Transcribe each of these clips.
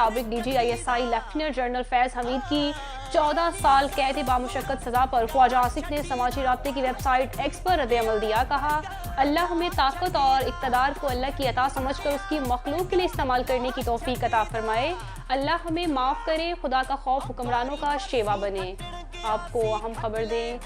سابق DGISI lieutenant general فیض حمید کی 14 سال قید بامشقت سزا پر خواجہ آصف نے سماجی رابطے کی ویب سائٹ ایکس پر رد عمل دیا. کہا اللہ ہمیں طاقت اور اقتدار کو اللہ کی عطا سمجھ کر اس کی مخلوق کے لیے استعمال کرنے کی توفیق عطا فرمائے. اللہ ہمیں معاف کرے, خدا کا خوف حکمرانوں کا شیوا بنے. آپ کو اہم خبر دیں,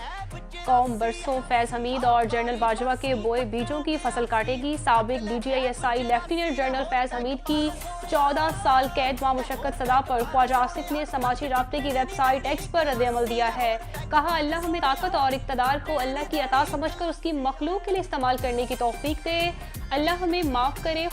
قوم برسوں فیض حمید اور جنرل باجوہ کے بوئے بیجوں کی فصل کاٹے گی. سابق DGISI لیفٹیننٹ جنرل فیض حمید کی 14 سال قید بامشقت سزا پر خواجہ آصف نے سماجی رابطے کی ویب سائٹ ایکس پر رد عمل دیا ہے. کہا اللہ ہمیں طاقت اور اقتدار کو اللہ کی عطا سمجھ کر اس کی مخلوق کے لیے استعمال کرنے کی توفیق دے. اللہ ہمیں معاف کرے,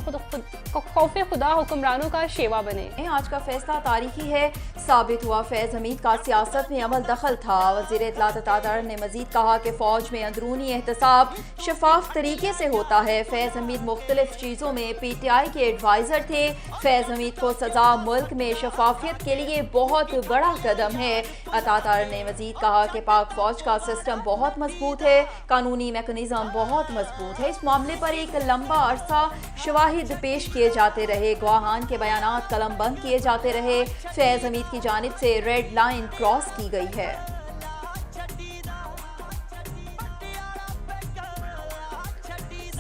خوف خدا حکمرانوں کا شیوا بنے. آج کا فیصلہ تاریخی ہے. ثابت ہوا فیض حمید کا سیاست میں عمل دخل تھا. وزیر اطلاعات عطا نے مزید کہا کہ فوج میں اندرونی احتساب شفاف طریقے سے ہوتا ہے. فیض حمید مختلف چیزوں میں PTI کے ایڈوائزر تھے. فیض حمید کو سزا ملک میں شفافیت کے لیے بہت بڑا قدم ہے. عطا نے مزید کہا کہ پاک فوج کا سسٹم بہت مضبوط ہے, قانونی میکانزم بہت مضبوط ہے. اس معاملے پر ایک لمبا عرصہ شواہد پیش کیے جاتے رہے, گواہان کے بیانات قلم بند کیے جاتے رہے. فیض حمید کی جانب سے ریڈ لائن کراس کی گئی ہے.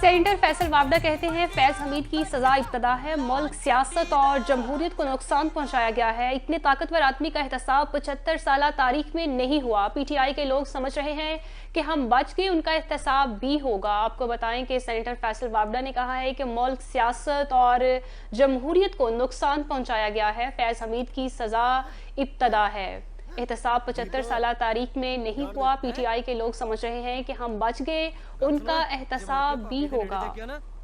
سینیٹر فیصل وابڈہ کہتے ہیں فیض حمید کی سزا ابتدا ہے, ملک سیاست اور جمہوریت کو نقصان پہنچایا گیا ہے. اتنے طاقتور آدمی کا احتساب 75 سالہ تاریخ میں نہیں ہوا. PTI کے لوگ سمجھ رہے ہیں کہ ہم بچ گئے, ان کا احتساب بھی ہوگا. آپ کو بتائیں کہ سینیٹر فیصل وابڈہ نے کہا ہے کہ ملک سیاست اور جمہوریت کو نقصان پہنچایا گیا ہے. فیض حمید کی سزا ابتدا ہے, احتساب 75 سالہ تاریخ میں نہیں ہوا. PTI کے لوگ سمجھ رہے ہیں کہ ہم بچ گئے, ان کا احتساب بھی ہوگا.